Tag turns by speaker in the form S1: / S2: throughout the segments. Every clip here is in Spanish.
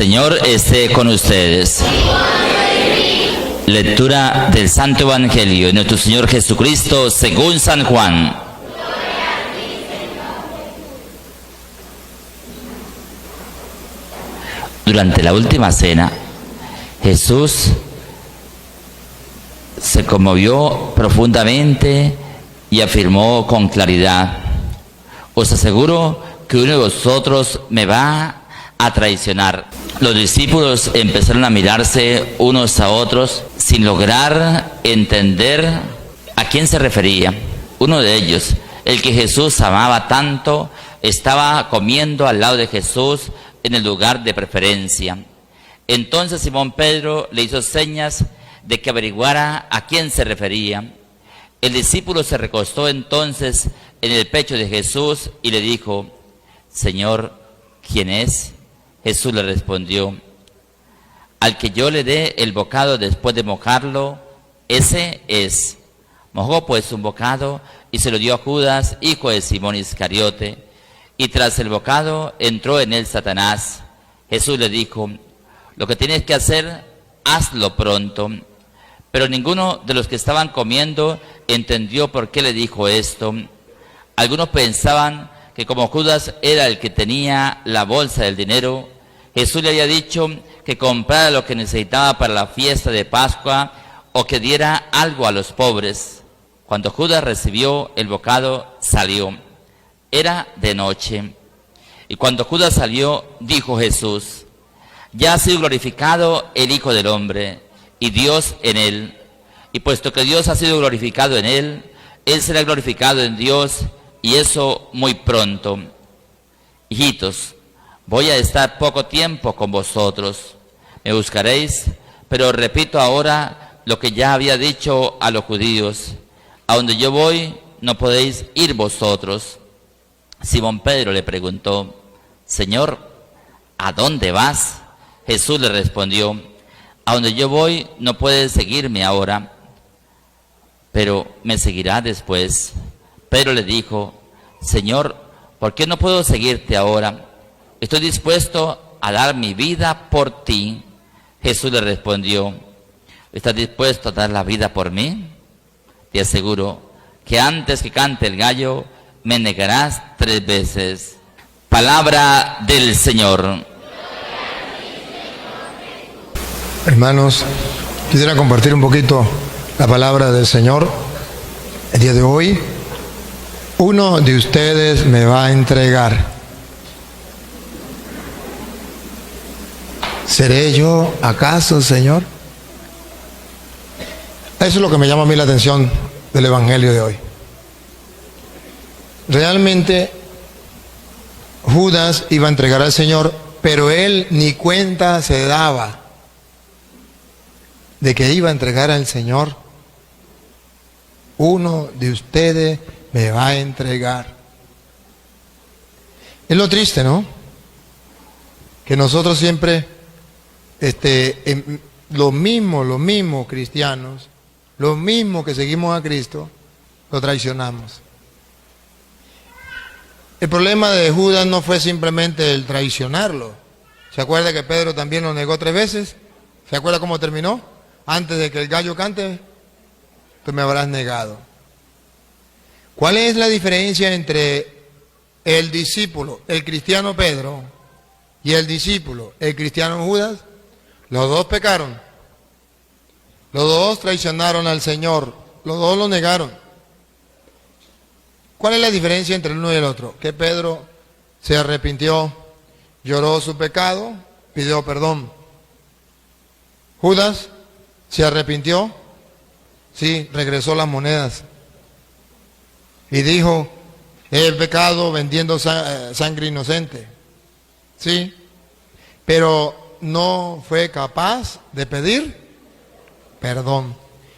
S1: Señor esté con ustedes. Lectura del Santo Evangelio de nuestro Señor Jesucristo según San Juan. Durante la última cena, Jesús se conmovió profundamente y afirmó con claridad: os aseguro que uno de vosotros me va a traicionar. Los discípulos empezaron a mirarse unos a otros sin lograr entender a quién se refería. Uno de ellos, el que Jesús amaba tanto, estaba comiendo al lado de Jesús en el lugar de preferencia. Entonces Simón Pedro le hizo señas de que averiguara a quién se refería. El discípulo se recostó entonces en el pecho de Jesús y le dijo: Señor, ¿quién es? Jesús le respondió: al que yo le dé el bocado después de mojarlo, ese es. Mojó pues un bocado y se lo dio a Judas, hijo de Simón Iscariote, y tras el bocado entró en él Satanás. Jesús le dijo: lo que tienes que hacer, hazlo pronto. Pero ninguno de los que estaban comiendo entendió por qué le dijo esto. Algunos pensaban que como Judas era el que tenía la bolsa del dinero, Jesús le había dicho que comprara lo que necesitaba para la fiesta de Pascua o que diera algo a los pobres. Cuando Judas recibió el bocado, salió. Era de noche. Y cuando Judas salió, dijo Jesús: ya ha sido glorificado el Hijo del Hombre, y Dios en él. Y puesto que Dios ha sido glorificado en él, él será glorificado en Dios, y eso muy pronto. Hijitos, voy a estar poco tiempo con vosotros. Me buscaréis, pero repito ahora lo que ya había dicho a los judíos: a donde yo voy, no podéis ir vosotros. Simón Pedro le preguntó: Señor, ¿a dónde vas? Jesús le respondió: a donde yo voy, no puedes seguirme ahora, pero me seguirá después. Pedro le dijo: Señor, ¿por qué no puedo seguirte ahora? Estoy dispuesto a dar mi vida por ti. Jesús le respondió: ¿estás dispuesto a dar la vida por mí? Te aseguro que antes que cante el gallo, me negarás 3 veces. Palabra del Señor.
S2: Hermanos, quisiera compartir un poquito la palabra del Señor. El día de hoy, uno de ustedes me va a entregar. ¿Seré yo acaso, Señor? Eso es lo que me llama a mí la atención del Evangelio de hoy. Realmente Judas iba a entregar al Señor, pero él ni cuenta se daba de que iba a entregar al Señor. Uno de ustedes me va a entregar. Es lo triste, ¿no? Que nosotros siempre, los mismos cristianos, los mismos que seguimos a Cristo, lo traicionamos. El problema de Judas no fue simplemente el traicionarlo. ¿Se acuerda que Pedro también lo negó 3 veces? ¿Se acuerda cómo terminó? Antes de que el gallo cante, tú me habrás negado. ¿Cuál es la diferencia entre el discípulo, el cristiano Pedro, y el discípulo, el cristiano Judas? Los dos pecaron. Los dos traicionaron al Señor. Los dos lo negaron. ¿Cuál es la diferencia entre el uno y el otro? Que Pedro se arrepintió, lloró su pecado, pidió perdón. Judas se arrepintió, sí, regresó las monedas y dijo: he pecado vendiendo sangre inocente, sí, pero no fue capaz de pedir perdón.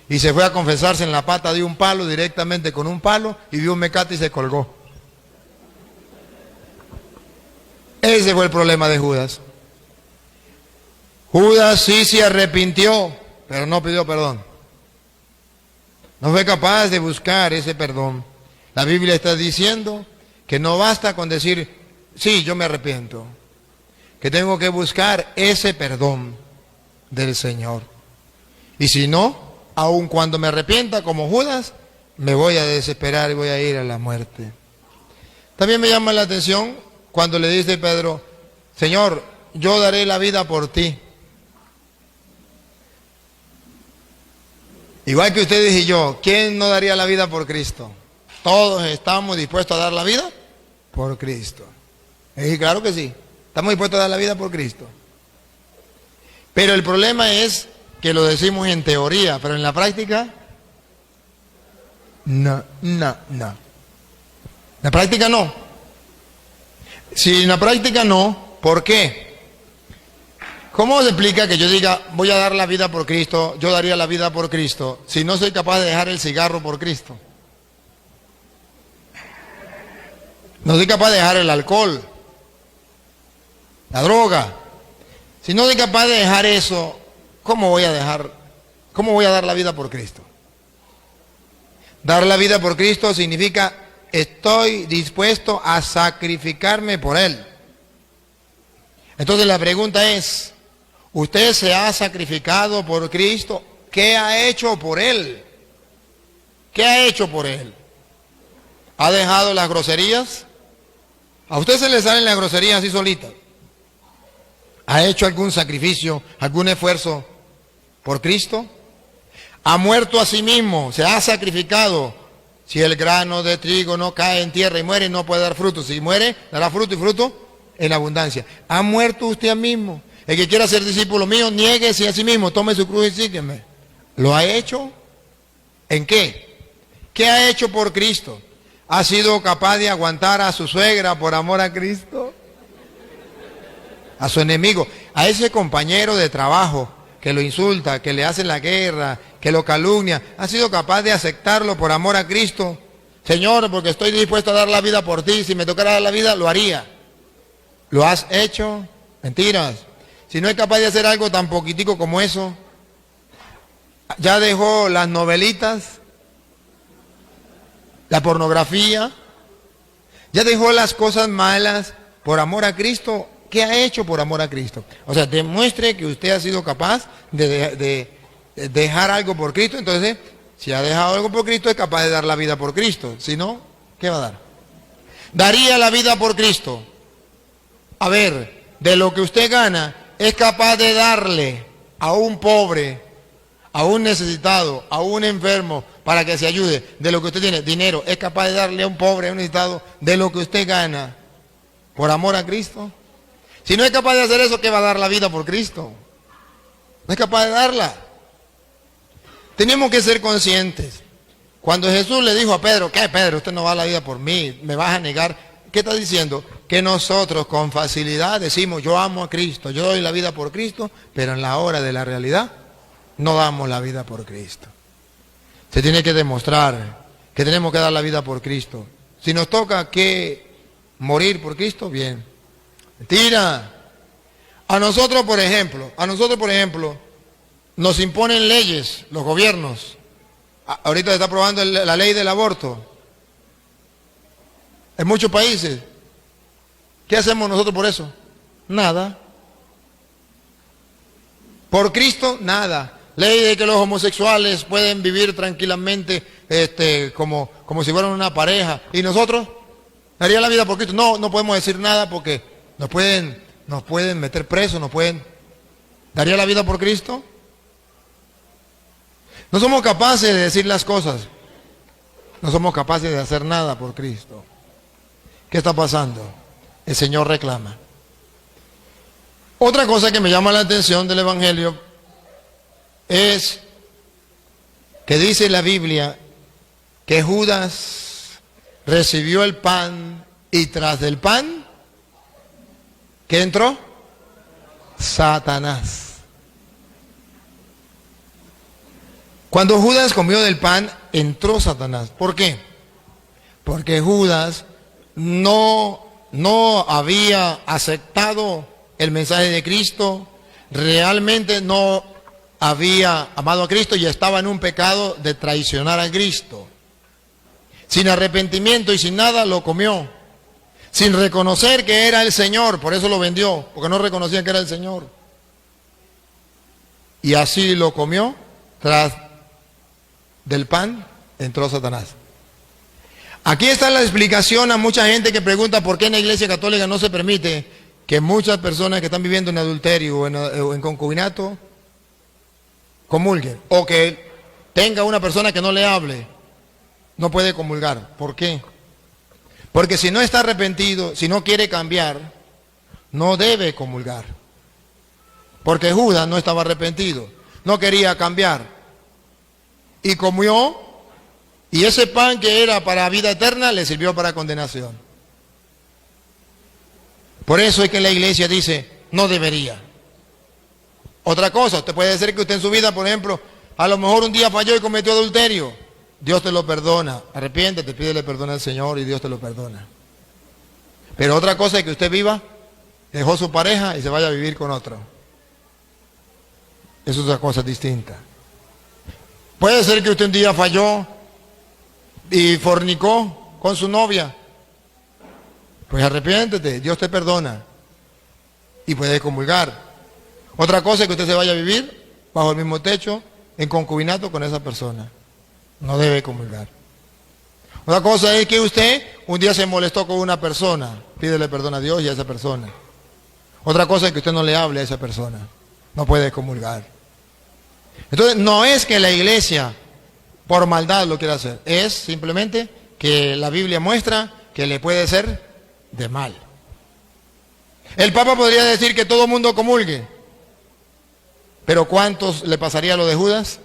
S2: Y se fue a confesarse en la pata de un palo, directamente con un palo, y vio un mecate y se colgó. Ese fue el problema de Judas. Judas sí se arrepintió, pero no pidió perdón. No fue capaz de buscar ese perdón. La Biblia está diciendo que no basta con decir: sí, yo me arrepiento. que tengo que buscar ese perdón del Señor. Y si no, aun cuando me arrepienta como Judas, me voy a desesperar y voy a ir a la muerte. También me llama la atención cuando le dice Pedro, Señor, yo daré la vida por ti. Igual que ustedes y yo, ¿quién no daría la vida por Cristo? Todos estamos dispuestos a dar la vida por Cristo. Y claro que sí, estamos dispuestos a dar la vida por Cristo. Pero el problema es que lo decimos en teoría, pero en la práctica, no. La práctica no. Si en la práctica no, ¿por qué? ¿Cómo se explica que yo diga, voy a dar la vida por Cristo, yo daría la vida por Cristo, si no soy capaz de dejar el cigarro por Cristo? No soy capaz de dejar el alcohol, la droga. Si no soy capaz de dejar eso, ¿cómo voy a dar la vida por Cristo? Dar la vida por Cristo significa estoy dispuesto a sacrificarme por Él. Entonces la pregunta es, ¿usted se ha sacrificado por Cristo? ¿Qué ha hecho por Él? ¿Qué ha hecho por Él? ¿Ha dejado las groserías? ¿A usted se le salen las groserías así solitas? ¿Ha hecho algún sacrificio, algún esfuerzo por Cristo? ¿Ha muerto a sí mismo? ¿Se ha sacrificado? Si el grano de trigo no cae en tierra y muere, no puede dar fruto. Si muere, dará fruto y fruto en abundancia. ¿Ha muerto usted mismo? El que quiera ser discípulo mío, niéguese a sí mismo, tome su cruz y sígueme. ¿Lo ha hecho? ¿En qué? ¿Qué ha hecho por Cristo? ¿Ha sido capaz de aguantar a su suegra por amor a Cristo? A su enemigo, a ese compañero de trabajo que lo insulta, que le hace la guerra, que lo calumnia, ¿ha sido capaz de aceptarlo por amor a Cristo? Señor, porque estoy dispuesto a dar la vida por ti, si me tocara dar la vida, lo haría. ¿Lo has hecho? Mentiras. Si no es capaz de hacer algo tan poquitico como eso, ya dejó las novelitas, la pornografía, ya dejó las cosas malas por amor a Cristo. ¿Qué ha hecho por amor a Cristo? O sea, demuestre que usted ha sido capaz de dejar algo por Cristo. Entonces, si ha dejado algo por Cristo, es capaz de dar la vida por Cristo. Si no, ¿qué va a dar? Daría la vida por Cristo. A ver, de lo que usted gana, es capaz de darle a un pobre, a un necesitado, a un enfermo, para que se ayude. De lo que usted tiene, dinero, es capaz de darle a un pobre, a un necesitado, de lo que usted gana, por amor a Cristo. Si no es capaz de hacer eso, ¿qué va a dar la vida por Cristo? No es capaz de darla. Tenemos que ser conscientes. Cuando Jesús le dijo a Pedro, ¿qué Pedro? Usted no va a la vida por mí, me vas a negar. ¿Qué está diciendo? Que nosotros con facilidad decimos, yo amo a Cristo, yo doy la vida por Cristo, pero en la hora de la realidad no damos la vida por Cristo. Se tiene que demostrar que tenemos que dar la vida por Cristo. Si nos toca que morir por Cristo, bien. Mentira. A nosotros, por ejemplo, nos imponen leyes, los gobiernos. Ahorita se está aprobando la ley del aborto. En muchos países. ¿Qué hacemos nosotros por eso? Nada. Por Cristo, nada. Ley de que los homosexuales pueden vivir tranquilamente como si fueran una pareja. ¿Y nosotros? ¿Daría la vida por Cristo? No, no podemos decir nada porque nos pueden meter presos, ¿Daría la vida por Cristo? No somos capaces de decir las cosas. No somos capaces de hacer nada por Cristo. ¿Qué está pasando? El Señor reclama. Otra cosa que me llama la atención del Evangelio es que dice la Biblia que Judas recibió el pan y tras del pan, ¿qué entró? Satanás. Cuando Judas comió del pan, entró Satanás. ¿Por qué? Porque Judas no había aceptado el mensaje de Cristo, realmente no había amado a Cristo y estaba en un pecado de traicionar a Cristo. Sin arrepentimiento y sin nada lo comió. sin reconocer que era el Señor, por eso lo vendió, porque no reconocía que era el Señor. Y así lo comió, tras del pan entró Satanás. Aquí está la explicación a mucha gente que pregunta por qué en la Iglesia Católica no se permite que muchas personas que están viviendo en adulterio o en concubinato comulguen, o que tenga una persona que no le hable, no puede comulgar. ¿Por qué? Porque si no está arrepentido, si no quiere cambiar, no debe comulgar. Porque Judas no estaba arrepentido, no quería cambiar. Y comió, y ese pan que era para vida eterna le sirvió para condenación. Por eso es que la iglesia dice, no debería. Otra cosa, usted puede ser que usted en su vida, por ejemplo, a lo mejor un día falló y cometió adulterio. Dios te lo perdona. Arrepiéntete, pídele perdón al Señor y Dios te lo perdona. Pero otra cosa es que usted viva, dejó su pareja y se vaya a vivir con otro. Eso es otra cosa distinta. Puede ser que usted un día falló y fornicó con su novia. Pues arrepiéntete, Dios te perdona y puede comulgar. Otra cosa es que usted se vaya a vivir bajo el mismo techo, en concubinato con esa persona. No debe comulgar. Otra cosa es que usted un día se molestó con una persona, pídele perdón a Dios y a esa persona. Otra cosa es que usted no le hable a esa persona, no puede comulgar. Entonces no es que la iglesia por maldad lo quiera hacer, es simplemente que la Biblia muestra que le puede ser de mal. El Papa podría decir que todo mundo comulgue, pero ¿cuántos le pasaría lo de Judas?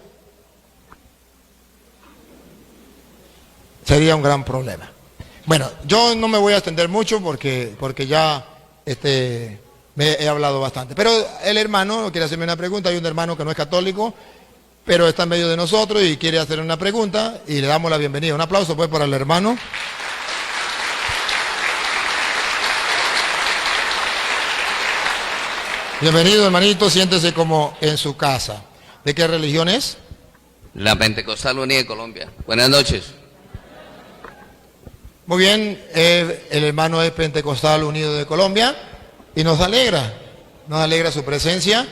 S2: Sería un gran problema. Bueno, yo no me voy a extender mucho porque ya me he hablado bastante. Pero el hermano quiere hacerme una pregunta. Hay un hermano que no es católico, pero está en medio de nosotros y quiere hacer una pregunta y le damos la bienvenida. Un aplauso pues para el hermano. Bienvenido, hermanito, siéntese como en su casa. ¿De qué religión es?
S3: La Pentecostal Unida de Colombia. Buenas noches.
S2: Muy bien, el hermano es Pentecostal Unido de Colombia y nos alegra su presencia.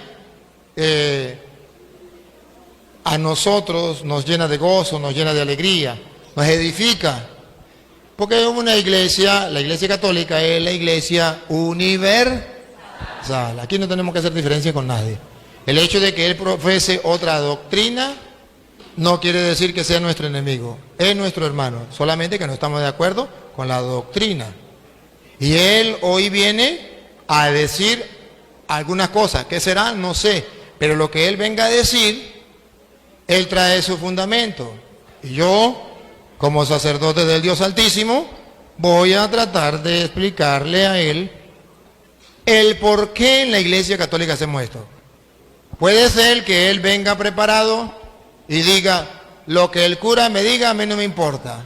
S2: A nosotros nos llena de gozo, nos llena de alegría, nos edifica. Porque es una iglesia, la iglesia católica es la iglesia universal. Aquí no tenemos que hacer diferencia con nadie. El hecho de que él profese otra doctrina no quiere decir que sea nuestro enemigo, es nuestro hermano, solamente que no estamos de acuerdo con la doctrina. Y él hoy viene a decir algunas cosas, ¿qué será? No sé, pero lo que él venga a decir, él trae su fundamento. Y yo, como sacerdote del Dios Altísimo, voy a tratar de explicarle a él el por qué en la Iglesia Católica hacemos esto. Puede ser que él venga preparado y diga, lo que el cura me diga a mí no me importa.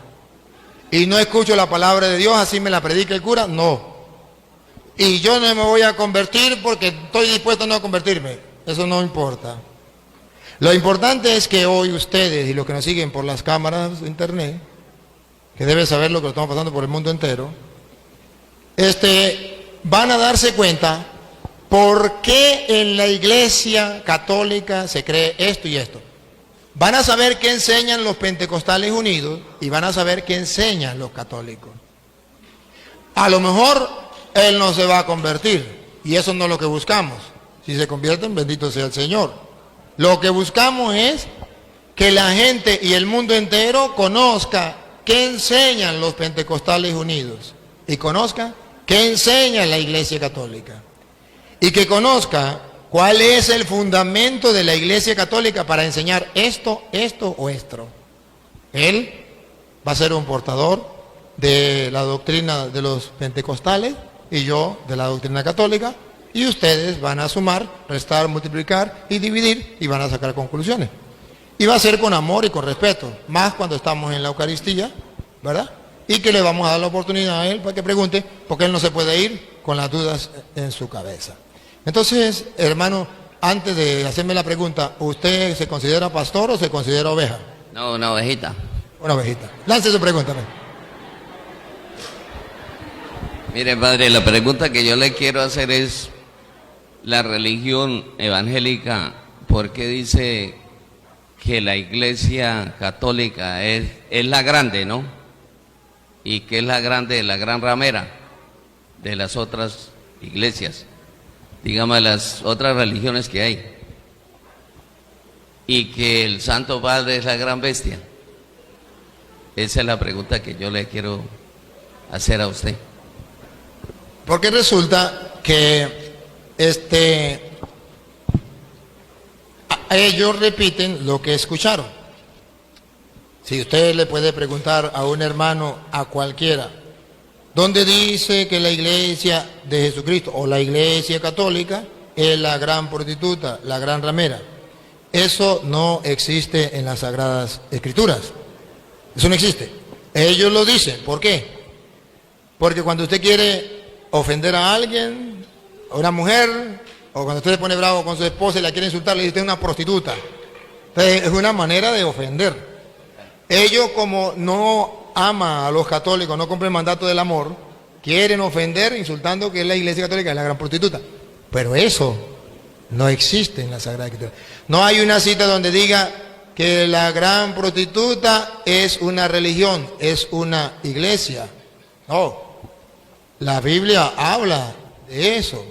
S2: Y no escucho la palabra de Dios, así me la predica el cura, no. Y yo no me voy a convertir porque estoy dispuesto a no convertirme. Eso no importa. Lo importante es que hoy ustedes y los que nos siguen por las cámaras de internet, que deben saber lo que estamos pasando por el mundo entero, van a darse cuenta por qué en la Iglesia Católica se cree esto y esto. Van a saber qué enseñan los pentecostales unidos y van a saber qué enseñan los católicos. A lo mejor él no se va a convertir y eso no es lo que buscamos. Si se convierten, bendito sea el Señor. Lo que buscamos es que la gente y el mundo entero conozca qué enseñan los pentecostales unidos y conozca qué enseña la Iglesia Católica y que conozca ¿cuál es el fundamento de la Iglesia Católica para enseñar esto, esto o esto? Él va a ser un portador de la doctrina de los pentecostales y yo de la doctrina católica y ustedes van a sumar, restar, multiplicar y dividir y van a sacar conclusiones. Y va a ser con amor y con respeto, más cuando estamos en la Eucaristía, ¿verdad? Y que le vamos a dar la oportunidad a él para que pregunte, porque él no se puede ir con las dudas en su cabeza. Entonces, hermano, antes de hacerme la pregunta, ¿usted se considera pastor o se considera oveja?
S3: No, una ovejita.
S2: Una ovejita. Lance su pregunta.
S3: Mire, padre, la pregunta que yo le quiero hacer es, la religión evangélica, ¿por qué dice que la iglesia católica es la grande, ¿no? Y que es la grande, la gran ramera de las otras iglesias, digamos, las otras religiones que hay? Y que el Santo Padre es la gran bestia. Esa es la pregunta que yo le quiero hacer a usted.
S2: Porque resulta que ellos repiten lo que escucharon. Si usted le puede preguntar a un hermano, a cualquiera, ¿dónde dice que la iglesia de Jesucristo o la iglesia católica es la gran prostituta, la gran ramera? Eso no existe en las Sagradas Escrituras. Eso no existe. Ellos lo dicen. ¿Por qué? Porque cuando usted quiere ofender a alguien, a una mujer, o cuando usted se pone bravo con su esposa y la quiere insultar, le dice usted es una prostituta. Entonces, es una manera de ofender. Ellos, como no aman a los católicos, no cumplen el mandato del amor, quieren ofender insultando que la iglesia católica es la gran prostituta. Pero eso no existe en la Sagrada Escritura. No hay una cita donde diga que la gran prostituta es una religión, es una iglesia. No. La Biblia habla de eso,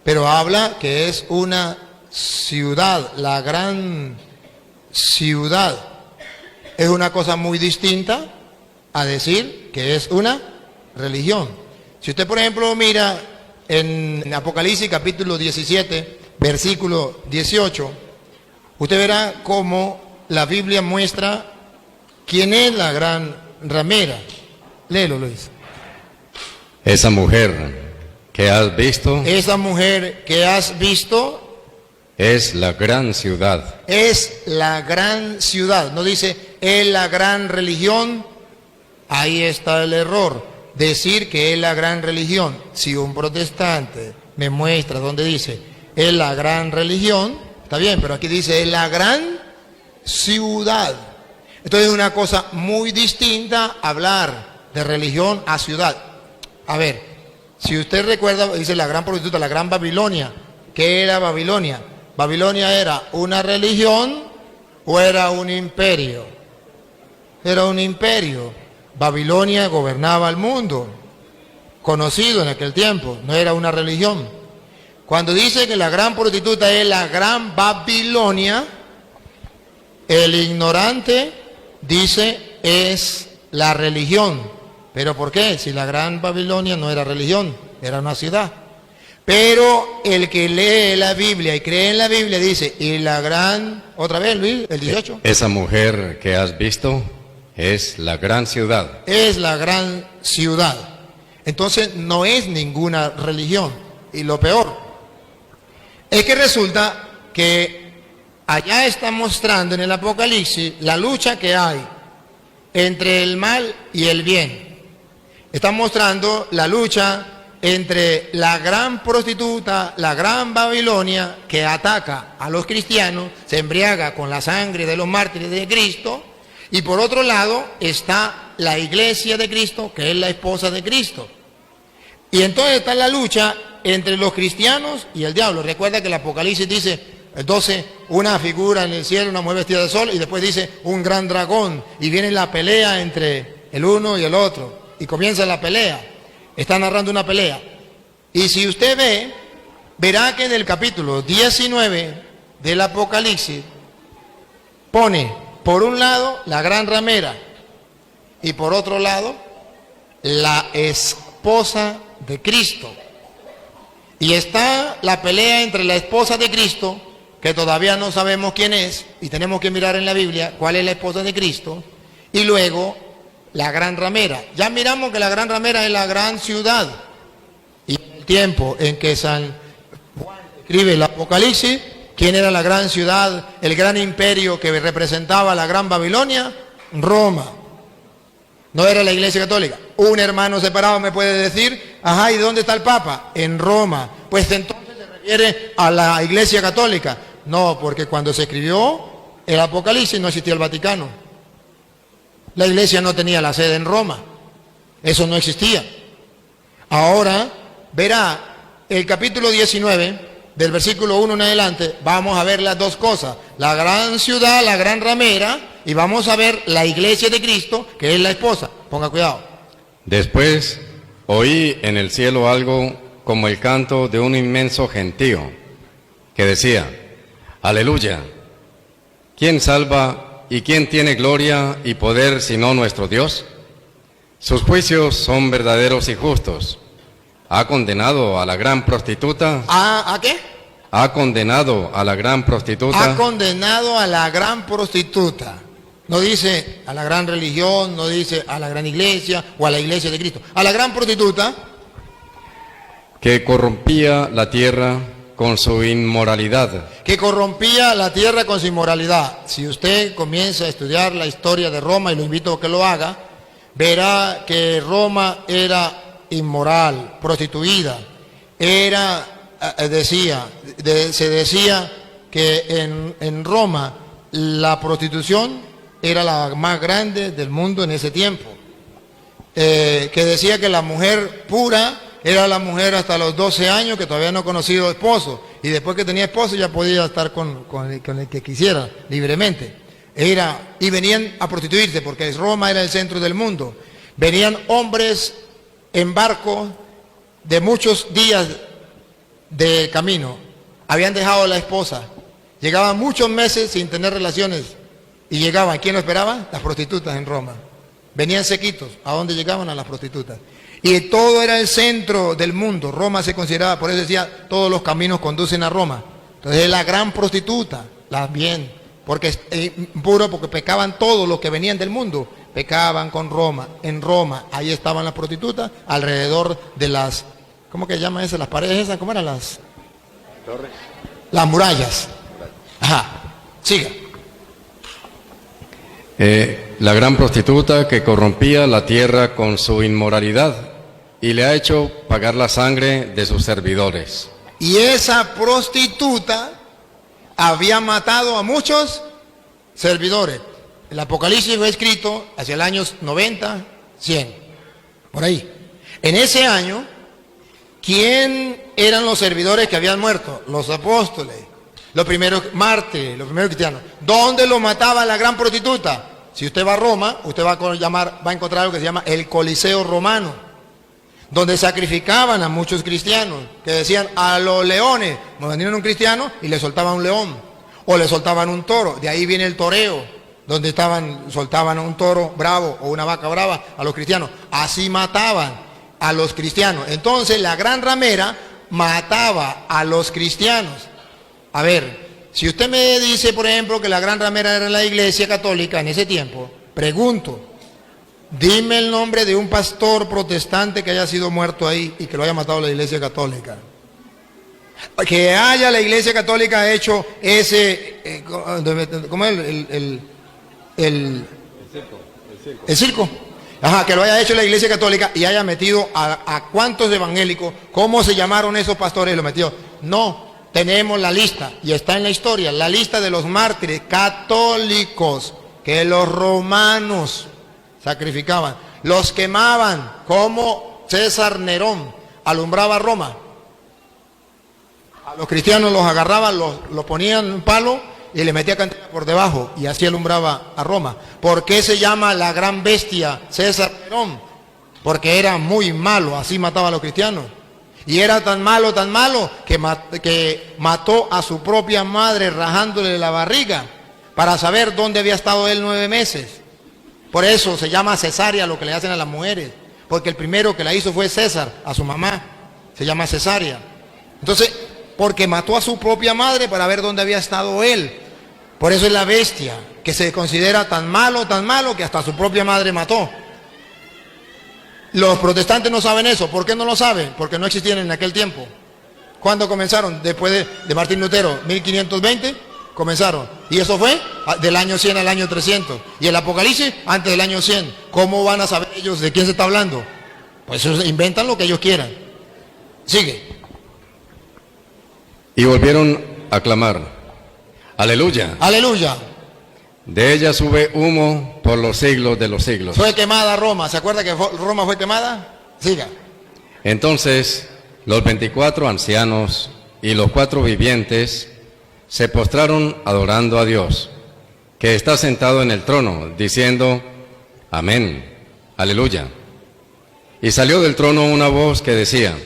S2: pero habla que es una ciudad, la gran ciudad. Es una cosa muy distinta a decir que es una religión. Si usted, por ejemplo, mira en Apocalipsis capítulo 17, versículo 18, usted verá cómo la Biblia muestra quién es la gran ramera. Léelo, Luis.
S4: Esa mujer que has visto
S2: Esa mujer que has visto
S4: es la gran ciudad.
S2: es la gran ciudad. No dice es la gran religión. Ahí está el error. Decir que es la gran religión. Si un protestante me muestra donde dice es la gran religión, está bien, pero aquí dice es la gran ciudad. Entonces es una cosa muy distinta hablar de religión a ciudad. A ver, si usted recuerda, dice la gran prostituta, la gran Babilonia. ¿Qué era Babilonia? ¿Babilonia era una religión o era un imperio? Era un imperio. Babilonia gobernaba el mundo, conocido en aquel tiempo, no era una religión. Cuando dice que la gran prostituta es la gran Babilonia, el ignorante dice es la religión. ¿Pero por qué? Si la gran Babilonia no era religión, era una ciudad. Pero el que lee la Biblia y cree en la Biblia dice, y la gran, otra vez Luis, el 18.
S4: Esa mujer que has visto es la gran ciudad.
S2: Es la gran ciudad. Entonces no es ninguna religión. Y lo peor es que resulta que allá está mostrando en el Apocalipsis la lucha que hay entre el mal y el bien. Está mostrando la lucha entre la gran prostituta, la gran Babilonia, que ataca a los cristianos, se embriaga con la sangre de los mártires de Cristo, y por otro lado está la iglesia de Cristo, que es la esposa de Cristo. Y entonces está la lucha entre los cristianos y el diablo. Recuerda que el Apocalipsis dice, el 12, una figura en el cielo, una mujer vestida de sol, y después dice un gran dragón, y viene la pelea entre el uno y el otro. Y comienza la pelea, está narrando una pelea. Y si usted ve, verá que en el capítulo 19 del Apocalipsis pone por un lado la gran ramera y por otro lado la esposa de Cristo. Y está la pelea entre la esposa de Cristo, que todavía no sabemos quién es, y tenemos que mirar en la Biblia cuál es la esposa de Cristo, y luego la gran ramera. Ya miramos que la gran ramera es la gran ciudad. Y en el tiempo en que San Juan escribe el Apocalipsis, ¿quién era la gran ciudad, el gran imperio que representaba la gran Babilonia? Roma. No era la iglesia católica. Un hermano separado me puede decir, ajá, ¿y dónde está el Papa? En Roma. Pues entonces se refiere a la iglesia católica. No, porque cuando se escribió el Apocalipsis no existía el Vaticano. La iglesia no tenía la sede en Roma. Eso no existía. Ahora verá el capítulo 19, del versículo 1 en adelante, vamos a ver las dos cosas. La gran ciudad, la gran ramera, y vamos a ver la iglesia de Cristo, que es la esposa. Ponga cuidado.
S4: Después oí en el cielo algo como el canto de un inmenso gentío, que decía, Aleluya, ¿quién salva y quién tiene gloria y poder sino nuestro Dios? Sus juicios son verdaderos y justos. Ha condenado a la gran prostituta.
S2: ¿A qué?
S4: Ha condenado a la gran prostituta.
S2: Ha condenado a la gran prostituta. No dice a la gran religión, no dice a la gran iglesia o a la iglesia de Cristo. A la gran prostituta
S4: que corrompía la tierra con su inmoralidad.
S2: que corrompía la tierra con su inmoralidad. Si usted comienza a estudiar la historia de Roma, y lo invito a que lo haga, verá que Roma era inmoral, prostituida. Se decía que en Roma la prostitución era la más grande del mundo en ese tiempo. Que decía que la mujer pura era la mujer hasta los 12 años que todavía no ha conocido esposo, y después que tenía esposo ya podía estar con el que quisiera libremente. Y venían a prostituirse porque Roma era el centro del mundo. Venían hombres en barco de muchos días de camino, habían dejado a la esposa, llegaban muchos meses sin tener relaciones y llegaban. ¿Quién lo esperaba? Las prostitutas en Roma. Venían sequitos. ¿A dónde llegaban? A las prostitutas. Y todo era el centro del mundo. Roma se consideraba, por eso decía, todos los caminos conducen a Roma. Entonces es la gran prostituta, porque pecaban todos los que venían del mundo, pecaban con Roma. En Roma, ahí estaban las prostitutas, alrededor de las, ¿cómo que llaman esas? Las paredes esas, ¿cómo eran las? Torres. Las murallas. Ajá, siga.
S4: La gran prostituta que corrompía la tierra con su inmoralidad y le ha hecho pagar la sangre de sus servidores.
S2: Y esa prostituta había matado a muchos servidores. El Apocalipsis fue escrito hacia el año 90, 100, por ahí. En ese año, ¿quién eran los servidores que habían muerto? Los apóstoles, los primeros mártires, los primeros cristianos. ¿Dónde lo mataba la gran prostituta? Si usted va a Roma, usted va a encontrar algo que se llama el Coliseo Romano, donde sacrificaban a muchos cristianos, que decían a los leones, venían un cristiano y le soltaban un león, o le soltaban un toro. De ahí viene el toreo, donde soltaban un toro bravo o una vaca brava a los cristianos. Así mataban a los cristianos. Entonces la gran ramera mataba a los cristianos. A ver, si usted me dice, por ejemplo, que la gran ramera era la iglesia católica en ese tiempo, pregunto, dime el nombre de un pastor protestante que haya sido muerto ahí y que lo haya matado la iglesia católica. Que haya la iglesia católica hecho ese, ¿cómo es el circo? Ajá, que lo haya hecho la iglesia católica y haya metido a cuántos evangélicos, ¿cómo se llamaron esos pastores y lo metió? No. Tenemos la lista, y está en la historia, la lista de los mártires católicos que los romanos sacrificaban, los quemaban, como César Nerón alumbraba Roma. A los cristianos los agarraban, los ponían en un palo y le metía candela por debajo, y así alumbraba a Roma. ¿Por qué se llama la gran bestia César Nerón? Porque era muy malo, así mataba a los cristianos. Y era tan malo que mató a su propia madre rajándole la barriga para saber dónde había estado él 9 meses. Por eso se llama cesárea lo que le hacen a las mujeres, porque el primero que la hizo fue César, a su mamá, se llama cesárea. Entonces, porque mató a su propia madre para ver dónde había estado él. Por eso es la bestia, que se considera tan malo que hasta su propia madre mató. Los protestantes no saben eso. ¿Por qué no lo saben? Porque no existían en aquel tiempo. ¿Cuándo comenzaron? Después de Martín Lutero, 1520, comenzaron. Y eso fue del año 100 al año 300. Y el Apocalipsis antes del año 100. ¿Cómo van a saber ellos de quién se está hablando? Pues ellos inventan lo que ellos quieran. Sigue.
S4: Y volvieron a clamar, aleluya.
S2: Aleluya.
S4: De ella sube humo por los siglos de los siglos.
S2: Fue quemada Roma. ¿Se acuerda que Roma fue quemada? Siga.
S4: Entonces los 24 ancianos y los 4 vivientes se postraron adorando a Dios, que está sentado en el trono, diciendo, amén, aleluya. Y salió del trono una voz que decía,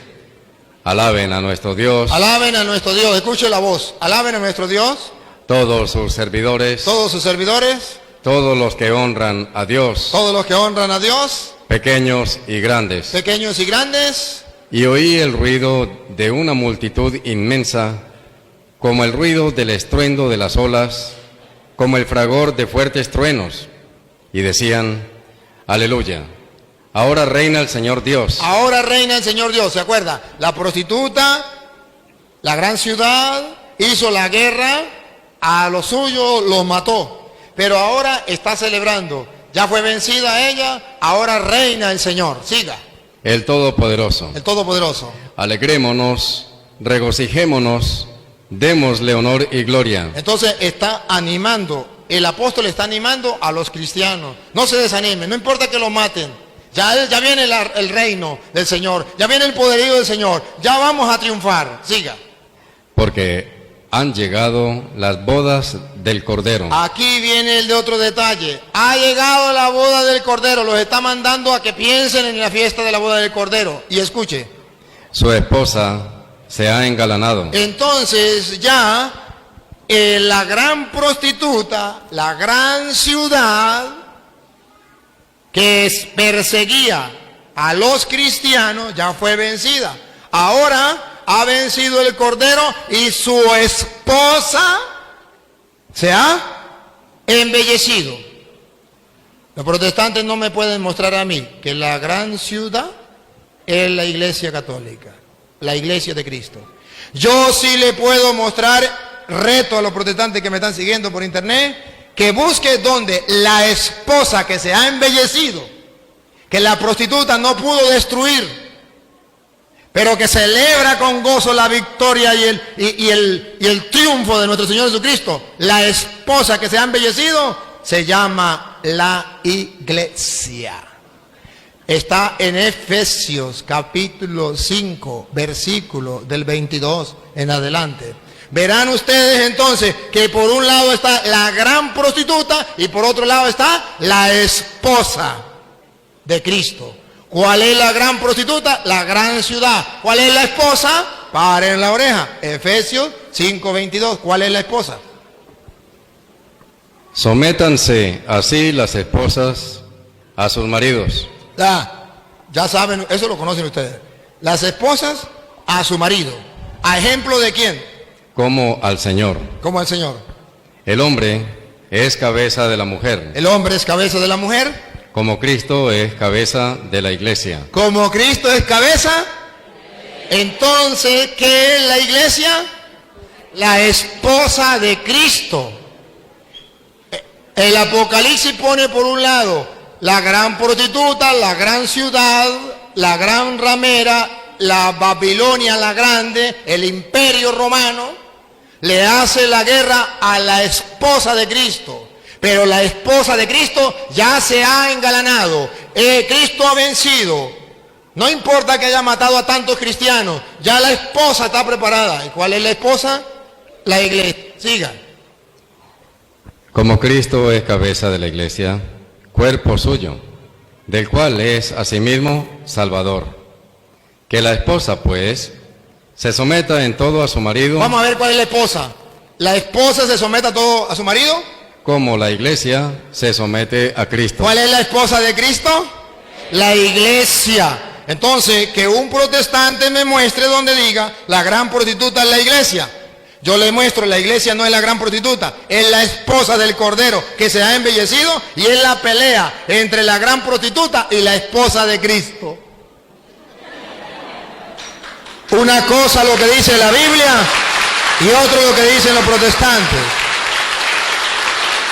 S4: alaben a nuestro Dios.
S2: Alaben a nuestro Dios, escuche la voz. Alaben a nuestro Dios.
S4: Todos sus servidores.
S2: Todos sus servidores.
S4: Todos los que honran a Dios.
S2: Todos los que honran a Dios.
S4: Pequeños y grandes.
S2: Pequeños y grandes.
S4: Y oí el ruido de una multitud inmensa, como el ruido del estruendo de las olas, como el fragor de fuertes truenos. Y decían, aleluya, ahora reina el Señor Dios.
S2: Ahora reina el Señor Dios, ¿se acuerda? La prostituta, la gran ciudad, hizo la guerra, a los suyos los mató. Pero ahora está celebrando. Ya fue vencida ella, ahora reina el Señor. Siga.
S4: El Todopoderoso.
S2: El Todopoderoso.
S4: Alegrémonos, regocijémonos, démosle honor y gloria.
S2: Entonces está animando, el apóstol está animando a los cristianos. No se desanimen, no importa que lo maten. Ya viene el reino del Señor, ya viene el poderío del Señor, ya vamos a triunfar. Siga.
S4: Porque han llegado las bodas del Cordero.
S2: Aquí viene el de otro detalle. Ha llegado la boda del Cordero. Los está mandando a que piensen en la fiesta de la boda del Cordero. Y escuche.
S4: Su esposa se ha engalanado.
S2: Entonces ya la gran prostituta, la gran ciudad que perseguía a los cristianos ya fue vencida. Ahora ha vencido el Cordero y su esposa se ha embellecido. Los protestantes no me pueden mostrar a mí que la gran ciudad es la Iglesia Católica, la Iglesia de Cristo. Yo sí le puedo mostrar, reto a los protestantes que me están siguiendo por internet, que busque donde la esposa que se ha embellecido, que la prostituta no pudo destruir, pero que celebra con gozo la victoria y el triunfo de nuestro Señor Jesucristo. La esposa que se ha embellecido se llama la Iglesia. Está en Efesios capítulo 5, versículo del 22 en adelante. Verán ustedes entonces que por un lado está la gran prostituta y por otro lado está la esposa de Cristo. ¿Cuál es la gran prostituta? La gran ciudad. ¿Cuál es la esposa? Paren la oreja. Efesios 5:22. ¿Cuál es la esposa?
S4: Sométanse así las esposas a sus maridos.
S2: Ya saben, eso lo conocen ustedes. Las esposas a su marido. ¿A ejemplo de quién?
S4: Como al Señor.
S2: Como al Señor.
S4: El hombre es cabeza de la mujer.
S2: El hombre es cabeza de la mujer.
S4: Como Cristo es cabeza de la iglesia.
S2: Como Cristo es cabeza, entonces, ¿qué es la iglesia? La esposa de Cristo. El Apocalipsis pone por un lado la gran prostituta, la gran ciudad, la gran ramera, la Babilonia la grande, el imperio romano, le hace la guerra a la esposa de Cristo. Pero la esposa de Cristo ya se ha engalanado. Cristo ha vencido. No importa que haya matado a tantos cristianos, ya la esposa está preparada. ¿Y cuál es la esposa? La iglesia. Siga.
S4: Como Cristo es cabeza de la iglesia, cuerpo suyo, del cual es asimismo Salvador. Que la esposa, pues, se someta en todo a su marido.
S2: Vamos a ver cuál es la esposa. ¿La esposa se somete a todo a su marido?
S4: Como la iglesia se somete a Cristo.
S2: ¿Cuál es la esposa de Cristo? La iglesia. Entonces, que un protestante me muestre donde diga la gran prostituta es la iglesia. Yo le muestro, la iglesia no es la gran prostituta, es la esposa del Cordero que se ha embellecido y es la pelea entre la gran prostituta y la esposa de Cristo. Una cosa lo que dice la Biblia y otro lo que dicen los protestantes.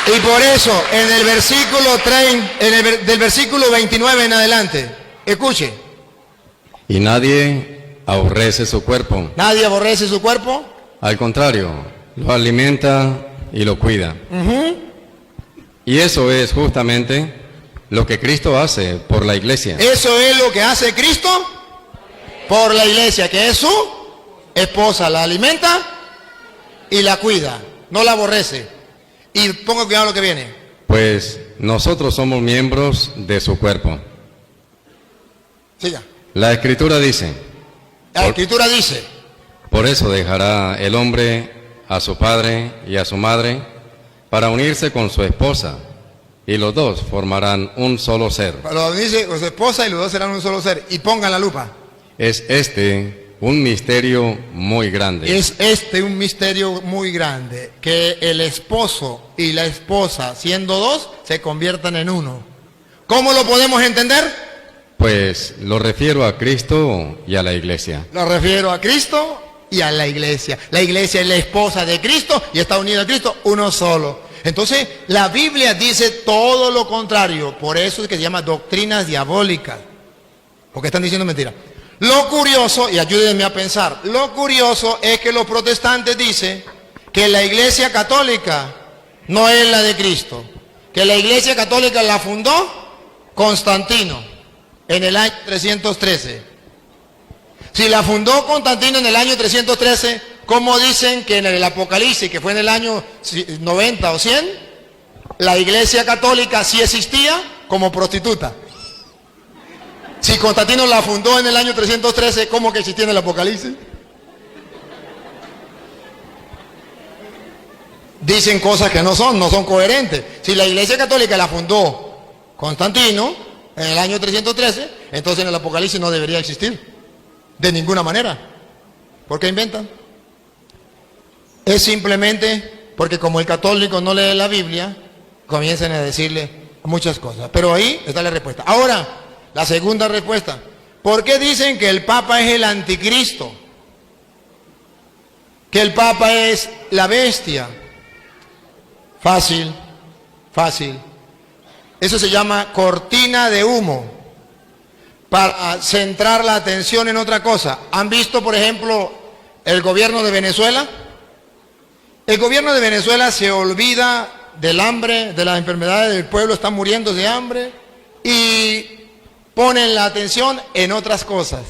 S2: Y por eso, en el versículo 30, del versículo 29 en adelante, escuche.
S4: Y nadie aborrece su cuerpo.
S2: ¿Nadie aborrece su cuerpo?
S4: Al contrario, lo alimenta y lo cuida. Y eso es justamente lo que Cristo hace por la iglesia.
S2: Eso es lo que hace Cristo Por la iglesia, que es su esposa, la alimenta y la cuida, no la aborrece. Y ponga cuidado a lo que viene.
S4: Pues nosotros somos miembros de su cuerpo.
S2: Siga.
S4: La Escritura dice,
S2: La Escritura dice,
S4: por eso dejará el hombre a su padre y a su madre para unirse con su esposa, y los dos formarán un solo ser.
S2: lo dice con su esposa y los dos serán un solo ser. Y pongan la lupa.
S4: Es este un misterio muy grande.
S2: Es un misterio muy grande, que el esposo y la esposa, siendo dos, se conviertan en uno. ¿Cómo lo podemos entender?
S4: Pues lo refiero a Cristo y a la iglesia.
S2: Lo refiero a Cristo y a la iglesia. La iglesia es la esposa de Cristo y está unida a Cristo, uno solo. Entonces, la Biblia dice todo lo contrario. Por eso es que se llama doctrinas diabólicas. Porque están diciendo mentiras. Lo curioso, y ayúdenme a pensar, lo curioso es que los protestantes dicen que la iglesia católica no es la de Cristo. Que la iglesia católica la fundó Constantino en el año 313. Si la fundó Constantino en el año 313, ¿cómo dicen que en el Apocalipsis, que fue en el año 90 o 100, la iglesia católica sí existía como prostituta? Si Constantino la fundó en el año 313, ¿cómo que existía en el Apocalipsis? Dicen cosas que no son coherentes. Si la iglesia católica la fundó Constantino en el año 313, entonces en el Apocalipsis no debería existir. De ninguna manera. ¿Por qué inventan? Es simplemente porque como el católico no lee la Biblia, comienzan a decirle muchas cosas. Pero ahí está la respuesta. Ahora, la segunda respuesta. ¿Por qué dicen que el Papa es el anticristo? Que el Papa es la bestia. Fácil, fácil. Eso se llama cortina de humo, para centrar la atención en otra cosa. ¿Han visto, por ejemplo, el gobierno de Venezuela? El gobierno de Venezuela se olvida del hambre, de las enfermedades del pueblo, están muriendo de hambre, y ponen la atención en otras cosas.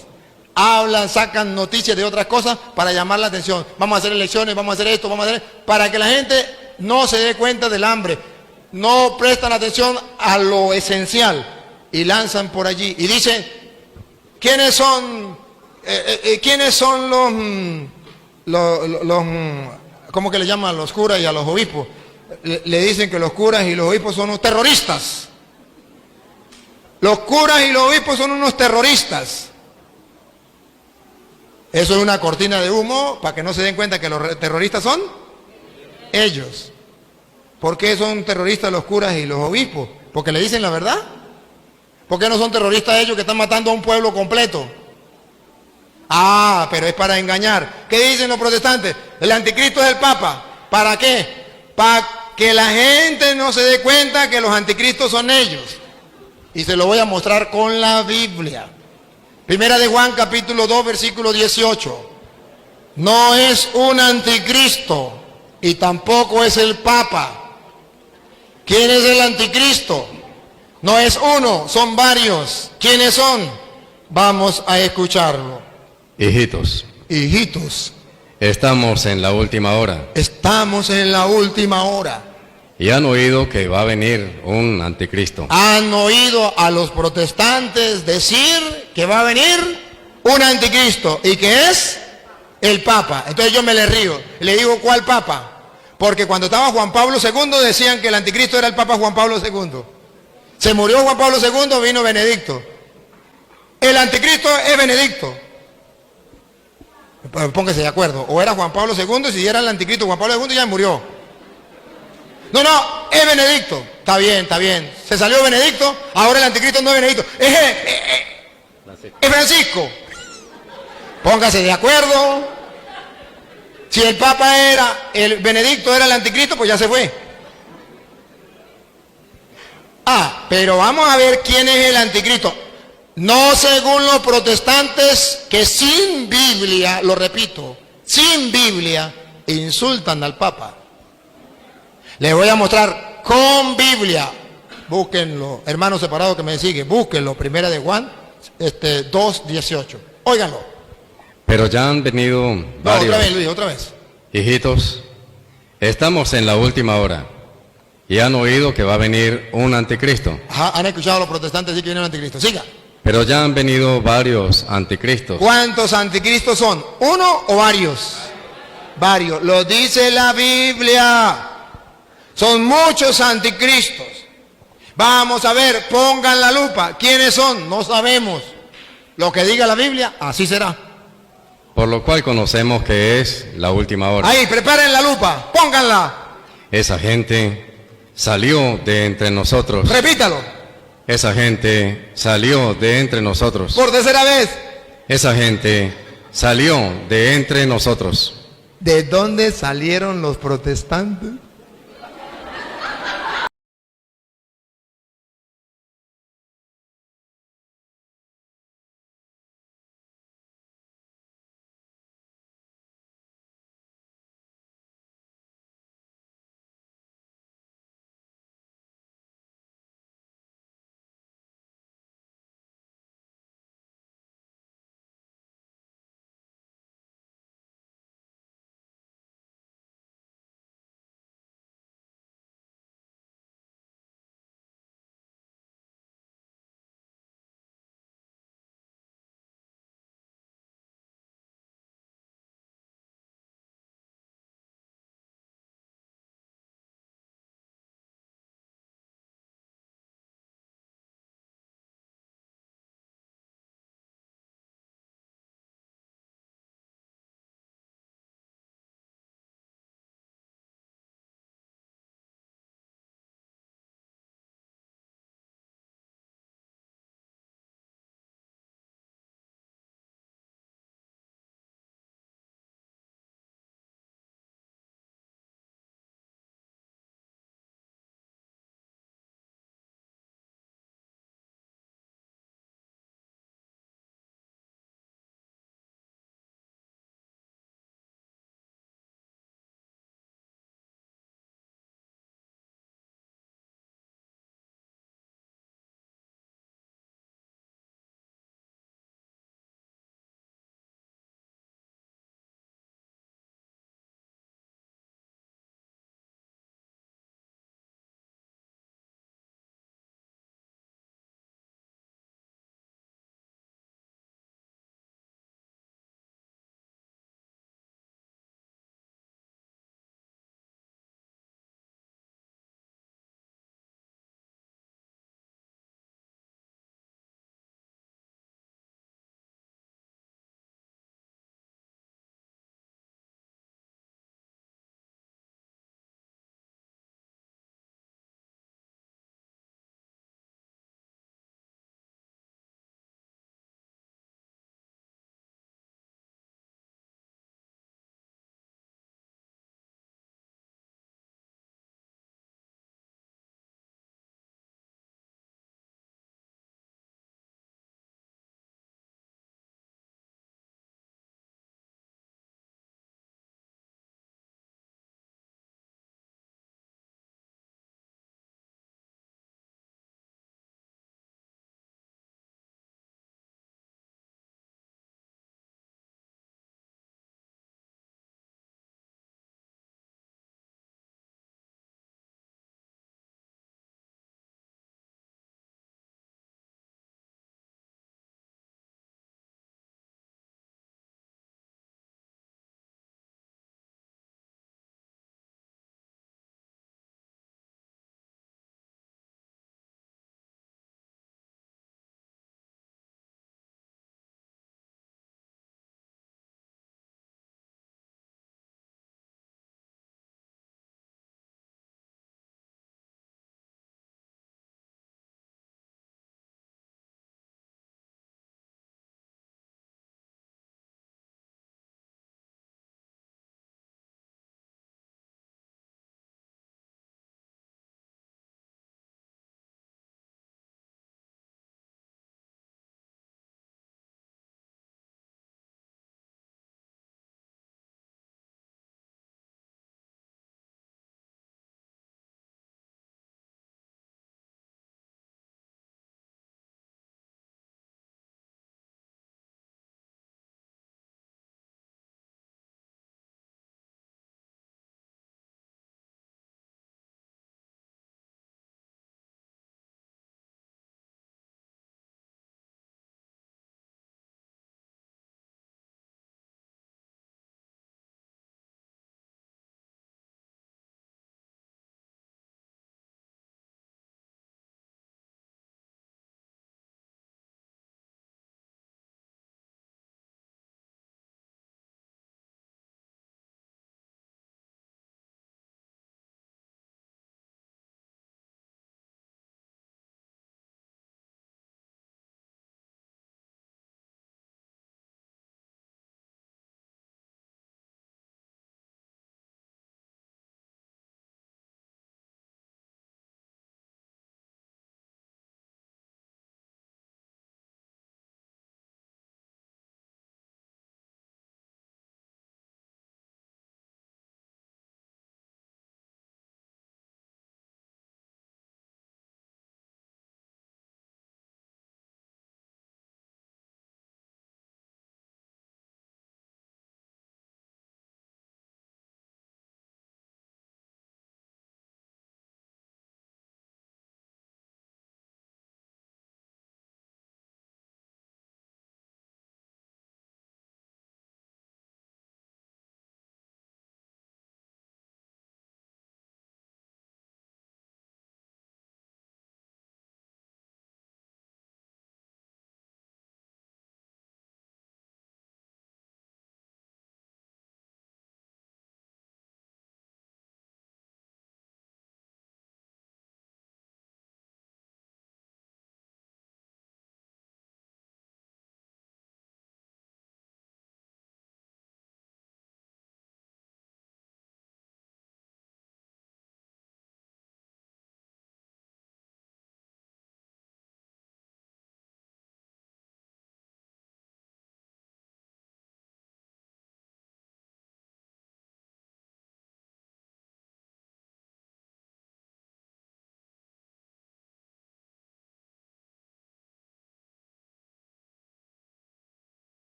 S2: Hablan, sacan noticias de otras cosas para llamar la atención. Vamos a hacer elecciones, vamos a hacer esto, vamos a hacer... Para que la gente no se dé cuenta del hambre. No prestan atención a lo esencial. Y lanzan por allí. Y dicen, ¿quiénes son los ¿cómo que le llaman a los curas y a los obispos? Le dicen que los curas y los obispos son unos terroristas. Los curas y los obispos son unos terroristas. Eso es una cortina de humo para que no se den cuenta que los terroristas son ellos. ¿Por qué son terroristas los curas y los obispos? ¿Porque le dicen la verdad? ¿Por qué no son terroristas ellos que están matando a un pueblo completo? Ah, pero es para engañar. ¿Qué dicen los protestantes? El anticristo es el Papa. ¿Para qué? Para que la gente no se dé cuenta que los anticristos son ellos. Y se lo voy a mostrar con la Biblia. Primera de Juan, capítulo 2, versículo 18. No es un anticristo y tampoco es el Papa. ¿Quién es el anticristo? No es uno, son varios. ¿Quiénes son? Vamos a escucharlo.
S4: Hijitos, estamos en la última hora.
S2: Estamos en la última hora.
S4: Y han oído que va a venir un anticristo.
S2: Han oído a los protestantes decir que va a venir un anticristo y que es el Papa. Entonces yo me le río y le digo, ¿cuál Papa? Porque cuando estaba Juan Pablo II decían que el anticristo era el Papa Juan Pablo II. Se murió Juan Pablo II, vino Benedicto. El anticristo es Benedicto. Póngase de acuerdo. O era Juan Pablo II, si era el anticristo Juan Pablo II ya murió. No, es Benedicto. Está bien, está bien. Se salió Benedicto, ahora el anticristo no es Benedicto. Es Francisco. Póngase de acuerdo. Si el Papa era, el Benedicto era el anticristo, pues ya se fue. Pero vamos a ver quién es el anticristo. No según los protestantes que sin Biblia, lo repito, sin Biblia, insultan al Papa. Les voy a mostrar con Biblia. Búsquenlo, hermanos separados que me siguen, búsquenlo, primera de Juan 2:18. Óiganlo.
S4: Pero ya han venido
S2: No,
S4: varios.
S2: otra vez, Luis, otra vez.
S4: Hijitos, estamos en la última hora y han oído que va a venir un anticristo.
S2: Ajá, han escuchado a los protestantes decir que viene un anticristo. Siga.
S4: Pero ya han venido varios anticristos.
S2: ¿Cuántos anticristos son? ¿Uno o varios? Varios. Lo dice la Biblia. Son muchos anticristos. Vamos a ver, pongan la lupa. ¿Quiénes son? No sabemos. Lo que diga la Biblia, así será.
S4: Por lo cual conocemos que es la última hora.
S2: Ahí, preparen la lupa, pónganla.
S4: Esa gente salió de entre nosotros.
S2: Repítalo.
S4: Esa gente salió de entre nosotros.
S2: Por tercera vez.
S4: Esa gente salió de entre nosotros.
S2: ¿De dónde salieron los protestantes?